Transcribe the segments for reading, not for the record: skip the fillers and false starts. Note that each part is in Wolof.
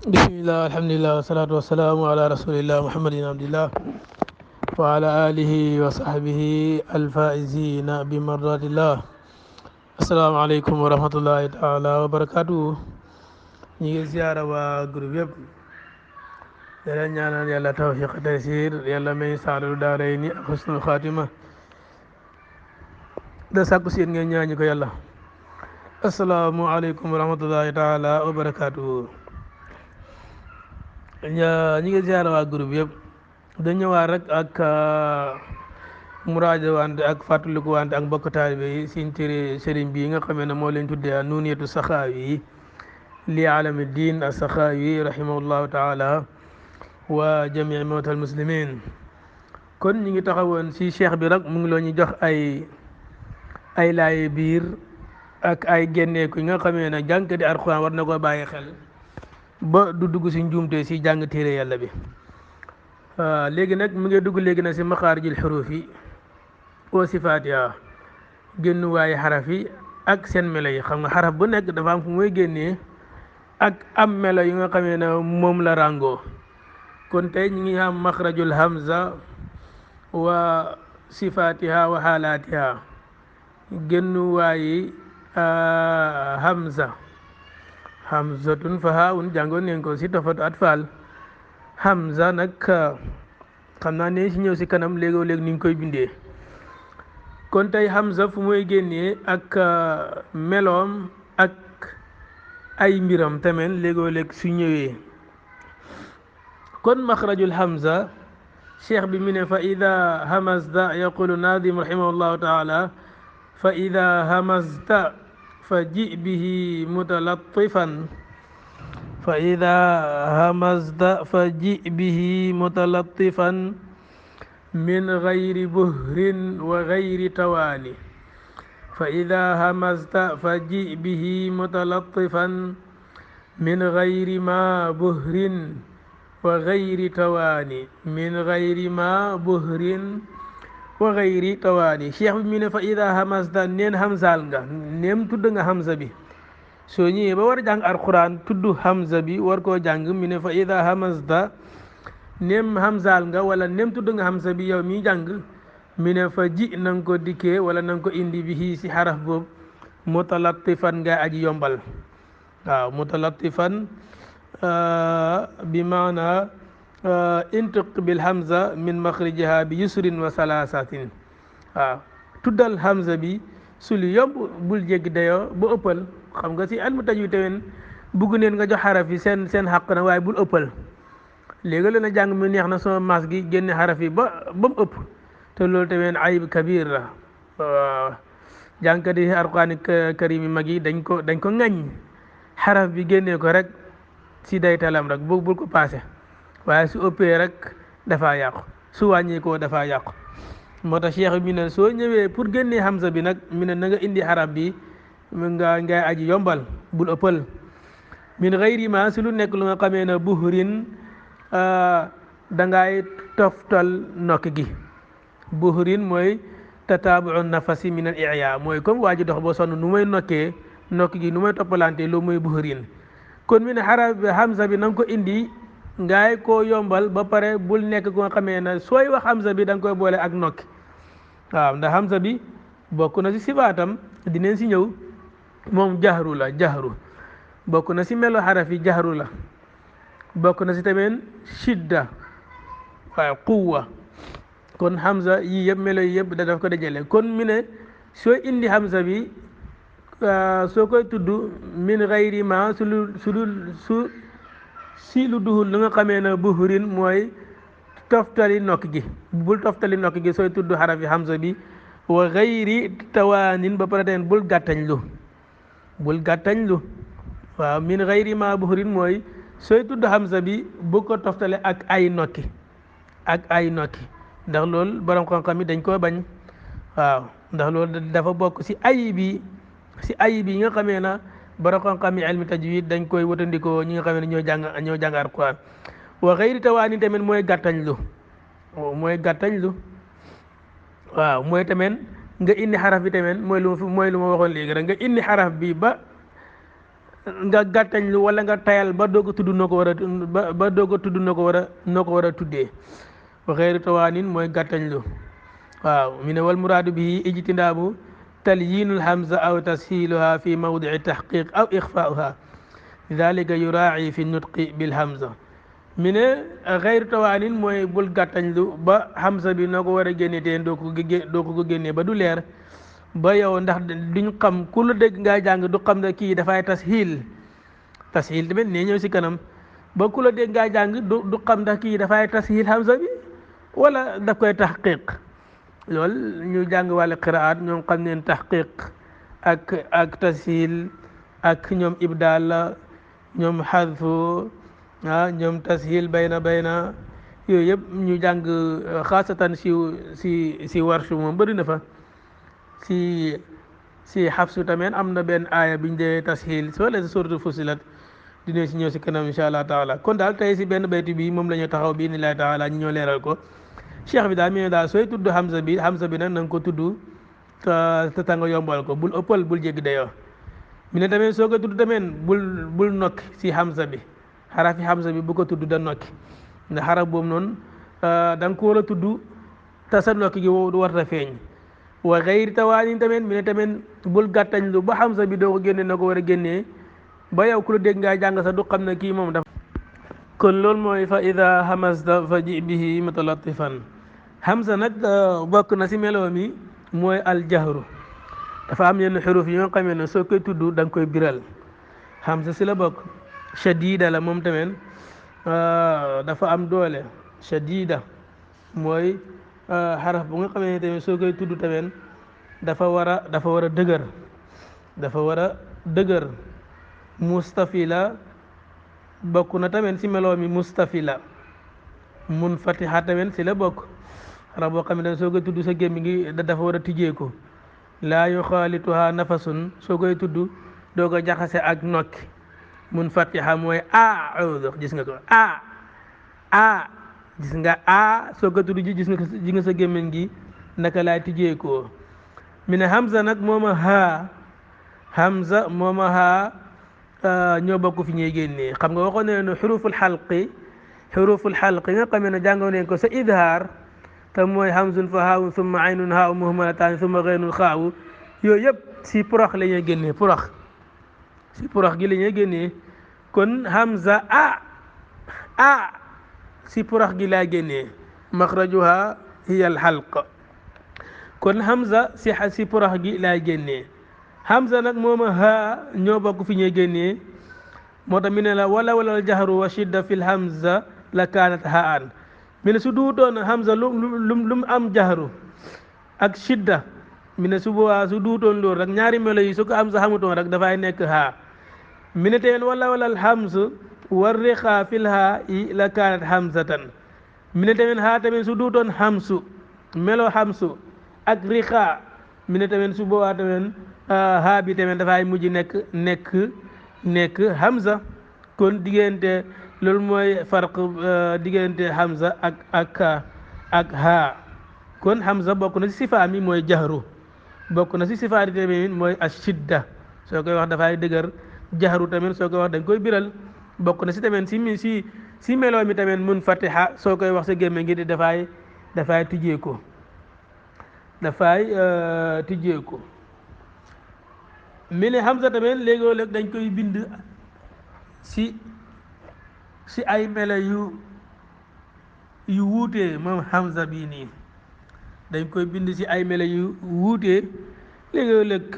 bismillah alhamdulillah wassalatu wassalamu ala rasulillah muhammadin abdillah wa ala alihi wa sahbihi alfaizina bi mardatillah. Assalamu alaikum wa rahmatullahi taala wa barakatuh. ñi ngi ziara waa groupe yëpp di leen ñaanal yàlla tawfiq taysir yàlla may saadatu daarayni ak husnul xaatima da sàkku si yéen ngeen ñaañu ko yàlla. Assalamu alaikum wa rahmatullahi taala wa barakatuh. ñi ngi ziara waa groupe yëpp da ñëwaat rek ak muraaja wante ak fàttaliku wante ak mbokk taalibe yi siñ téere sëriñ bi nga xamee ne moo leen tuddee nuuniyatu saxaawi li alami diin as-saxaawi rahimahullahu taala wa jamii mawtal muslimin. kon ñi ngi taxawoon si cheikh bi rek mu ngi loo ñu jox ay laaye biir ak ay génneeku yi nga xamee ne jànkati alxuraan war na ko bàyyi xel ba du dugg si njuumte si jàng téere yàlla bi. léegi nag mu ngi dugg léegi nag si maxaarijil xuruuf yi wa sifaatiha génnuwaayu xaraf yi ak seen melo yi. xam nga xaraf bu nekk dafa am fu muy génnee ak am melo yi nga xamee ne moom la ràngoo. kon tey ñu ngi am maxrajul hamza wa sifaatiha wa xaalaatiha génnuwaayi hamza hamzatun fa haawun jàngoon neen ko si tofatu atfal. hamza nag xam naa ne si ñëw si kanam léegoo léegi ni ñu koy bindee. kon tey hamza fu muy génnee ak meloom ak ay mbiram tamit léegoo léeg su ñëwee. kon maxrajul hamza cheikh bi mu ne fa ida hamazta yaqulu nadim rahimahullahu taala fa ida hamazta fa ji bihi mutalatifan فإذا همزت فجئ به متلطفا من غير بهر وغير تواني. فإذا همزت فجئ به متلطفا من غير ما بهر وغير تواني من غير ما بهر وغير تواني. شيخ من فإذا همزت نين همزال nga nem tudd nga hamza bi soo ñëwee ba war a jàng alquran tudd hamza bi war koo jàng mi ne fa ida hamazta nem hamzal nga wala nem tudd nga hamza bi yow mi jàng mi ne fa ji na nga ko dikkee wala na nga ko indi bi si xaraf boobu mutalatifan nga aji yombal. waaw mutalatifan bi maana intiq bil hamza min maxrijiha bi yusrin wa salaasatin. waaw tuddal hamza bi su lu yomb bul jéggi dayoo ba ëppal. xam nga si ilmu tajwiid tamit bugg neen nga jox xaraf yi seen xàq na waaye bul ëppal. léegi la na jàng mi neex na sama maas gi génne xaraf yi ba mu ëpp te loolu tamit ayib kabir la. jàngkat yi alquraan karim yi mag yi dañ ko ŋaññ xaraf bi génnee ko rek si daytalam rek bul ko paase waaye su ëppee rek dafaa yàqu su wàññee ko dafaa yàqu. moo tax cheikh bi ne soo ñëwee pour génnee hamza bi nag mi ne na nga indi xaraf bi ngay aji yombal bul ëppal. min gayri ma si lu nekk lu nga xamee ne buhrin dangay toftal nokk gi. buhrin mooy tataabu nafasi min al i'ya mooy comme waa ji dox ba sonn nu may nokkee nokk gi nu may toppalante loolu mooy buhrin. kon mi ne xaraf bi hamza bi na nga ko indi ngay koo yombal ba pare bul nekk ko nga xamee ne sooy wax hamza bi da nga koy boole ak nokki. waaw ndax hamza bi bokk na si sibaatam dineen si ñëw moom jahru la jahru bokk na si melo xaraf yi jahru la bokk na si tamit shidda waaye quwwa. kon hamza yii yëpp melo yi yëpp da daf ko dajale. kon mi ne soo indi hamza bi soo koy tudd min gayri ma si lu duhul lu nga xamee ne buhurin mooy toftali nokk gi bul toftali nokk gi sooy tudd xaraf yi hamza bi. wa gayri tawaanin ba pare tamit bul gàttañ lu waaw min gayri ma buhurin mooy sooy tudd hamza bi bu ko toftale ak ay nokki ndax loolu borom xam-xam yi dañ koo bañ. waaw ndax loolu dafa bokk si ayib yi nga xamee na borom xam-xam yi ilmi tajwid dañ koy watandikoo ñi nga xamee ne ñoo jàng alquran. wa gayri tawaanin tamit mooy gàttañ lu waaw mooy tamit nga indi xaraf bi tamit mooy lu ma waxoon léegi rek nga indi xaraf bi ba nga gàttañlu wala nga tayal ba doog a tudd noo ko war a ba doog a tudd noo ko war a tuddee wa xeyru tawaanin mooy gàttañlu waaw mi ne wal muraadu bihi ijtinaabu talyinul hamza aw tashiluha fi mawdii tahqiq aw ixfaauha lidalika yuraaci fi nutqi bil hamza mi ne xeyru tawaanin mooy bul gàttañlu ba hamza bi noo ko war a génne teen doo ko génnee ba du leer ba yow ndax duñ xam ku la dégg ngaa jàng du xam ne kii dafay tashiil tamit nee ñëw si kanam ba ku la dégg ngaa jàng du xam ndax kii dafay tashiil hamza bi wala daf koy tahqiq loolu ñu jàng wàllu qiraat ñoom xam neen tahqiq ak tashiil ak ñoom ibdaal la ñoom xadfu ñoom tashiil bayna yooyu yëpp ñu jàng xaasatan si warshu moom bëri na fa si xafsu tamit am na benn aaya biñ dee tashiil si wala si suratu fusilat dina si ñëw si kanam insha allah taala kon daal tey si benn bayti bi moom la ñu taxaw bi inillahi taala ñu ñoo leeral ko cheikh bi daal mi ne daal sooy tudd hamza bi nag na nga ko tudd te tanga yombal ko bul ëppal bul jéggi dayoo mi ne tamit soo ko tudd tamit bul nokki si hamza bi xarafi hamza bi bu ko tudd da nokki ndax xaraf boobu noonu da nga ko war a tudd te sa nokki gi du warta feeñ wa xeyri tawaanin tamit mi ne tamit bul gàttañlu ba hamza bi doo ko génne na ko war a génnee ba yow ku la dégg ngaa jàng sax du xam ne kii moom dafa kon loolu mooy fa ida hamasta fa ji bihi mutalatifan hamza nag bokk na si meloo mi mooy aljahru dafa am yenn xuruf yi nga xamee ne soo koy tudd da nga koy biral hamza si la bokk shadida la moom tamit dafa am doole shadida mooy xaraf bu nga xamee ne tamit soo koy tudd tamit dafa war a dëgër mustafila bokk na tamit si meloo mi mustafila munfatiha tamit si la bokk xaraf boo xam ne soo koy tudd sa gémmi ngi dafa war a tijjeeku laa yuxaalituha nafasun soo koy tudd doo ko jaxase ak nokki munfatiha mooy gis nga ko gis nga soo ko tudd gis nga sa gémmiñ gi naka laay tijjeekoo mi ne hamza nag mooma haa ñoo bokk fi ñuy génnee xam nga waxoon ne xuruful xalqi nga xamee ne jàngoon nañ ko sa idhaar te mooy hamzun fa haawun summa aynun haaw muhmalataani summa ghaynun xaawu yooyu yëpp si porox la ñuy génnee si porox gi la ñuy génnee kon hamza si porox gi laa génnee maxrajuha hiya al xalq kon hamza si porox gi laa génnee hamza nag mooma ñoo bokk fi ñuy génnee moo tax mi ne la wala al jahru wa shidda fil hamza la kaanat haan mi ne su duutoon hamza lu am jahru ak shidda mi ne su boobaa su duutoon loolu rek ñaari melo yi su ko hamza xamutoon rek dafay nekk mi ne teen wala al hamzu war riqa fil i la kaanat hamzatan mi ne tamit tamit su duutoon hamsu melo hamsu ak riqa mi ne tamit su boobaa tamit bi tamit dafay mujj nekk hamza kon diggante loolu mooy farq diggante hamza ak kon hamza bokk na si sifaat mi mooy jahru bokk na si sifaat yi tamit mooy ashidda soo koy wax dafay dëgër jahru tamit soo koy wax dañ koy biral bokk na si tamit si meloo mi tamit munfatiha soo koy wax sa gémme ngi di dafay tijjeeku mi ne hamza tamit léegoo-léeg dañ koy bind si ay melo yu wuutee moom hamza bii nii dañ koy bind si ay melo yu wuutee léegoo-léeg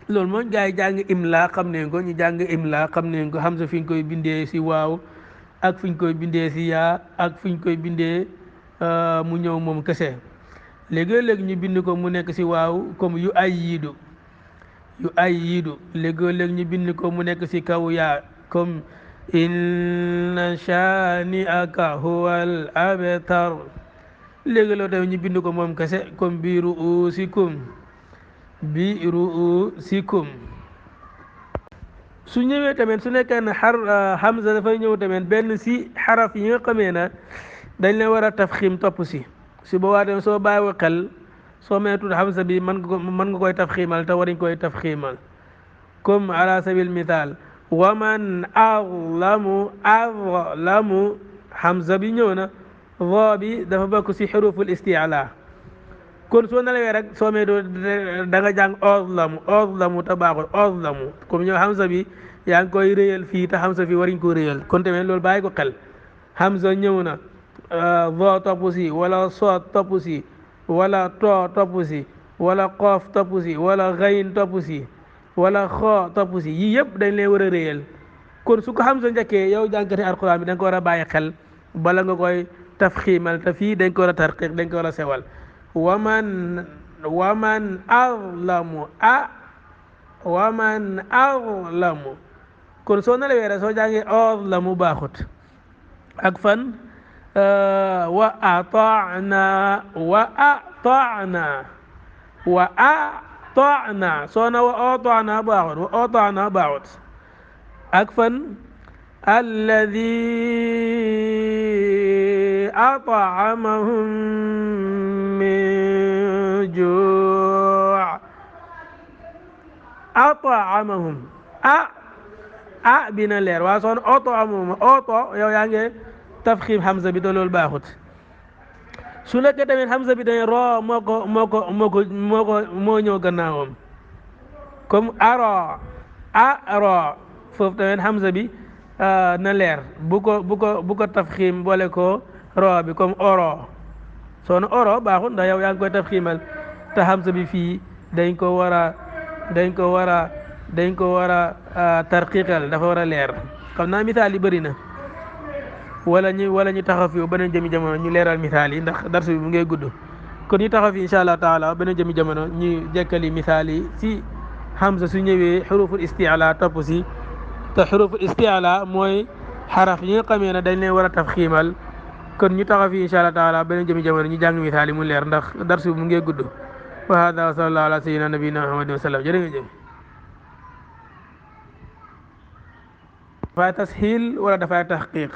loolu moom gars yi jàng imla xam ne ko ñu jàng imla xam ne ko hamza fi ñu koy bindee si waaw ak fi ñu koy bindee si yaa ak fi ñu koy bindee mu ñëw moom kese léegi-léeg ñu bind ko mu nekk si waaw comme yu ay yiidu léegi-léeg ñu bind ko mu nekk si kaw yaa comme inna shani'aka huwal abtar léegi-léeg tamit ñu bind ko moom kese comme bi ru'usikum su ñëwee tamit su nekkee ne hamza dafay ñëw tamit benn si xaraf yi nga xamee na dañ leen war a tafxim topp si boobaa tamit soo bàyyiwul xel soo meetul hamza bi mën nga koy tafximal te wariñ koy tafximal comme ala sabil misal wa man azlamu hamza bi ñëw na va bi dafa bokk si xuruful istiala kon soo nelawee rek soo mee doo da nga jàng azlamu te baaxul azlamu comme ñëw hamza bi yaa ngi koy réyal fii te hamza fii wariñ ko réyal kon tamit loolu bàyyi ko xel hamza ñëw na va topp si wala soot topp si wala to topp si wala qoof topp si wala gayin topp si wala xoo topp si yii yëpp dañ leen war a réyal kon su ko hamza njëkkee yow jàngkati alquran bi da nga ko war a bàyyi xel bala nga koy tafxiimal te fii dañ ko war a tarqiq dañ ko war a sewal waman azlamu kon soo nelawee rek soo jàngee azlamu baaxut ak fan wa ata'na soo na wa ata'na baaxut ak fan الذي أطعمهم من جوع أطعمهم بنا لير واسون أطعمهم يو يانجي تفخيم حمزة بدول الباخت سنة كتابين حمزة بدين را مو نيو غناهم كم أرى فوف تمين حمزة بي na leer bu ko tafxiim boole ko ro bi comme oro soo na oro baaxul ndax yow yaa ngi koy tafxiimal te hamza bi fii dañ ko war a tarqiqal dafa war a leer xam naa misaal yi bëri na wala ñu taxaw fi beneen jëmi jamono ñu leeral misaal yi ndax darsu bi mu ngay gudd kon ñu taxaw fi insha allah taala beneen jëmi jamono ñu jekkali misaal yi si hamza su ñëwee xuruful isti'la topp si te xuruful isti'la mooy xaraf yi nga xamee ne dañ leen war a tafxiimal kon ñu taxaw fi insha allah taala beneen jëmi jamono ñu jàng misaal yi mu leer ndax darsu bi mu ngi gudd wa hada wa sallallahu ala sayyidina nabiyina muhammadin wa sallam jërë nga jëf dafay tasxiil wala dafay taxqiq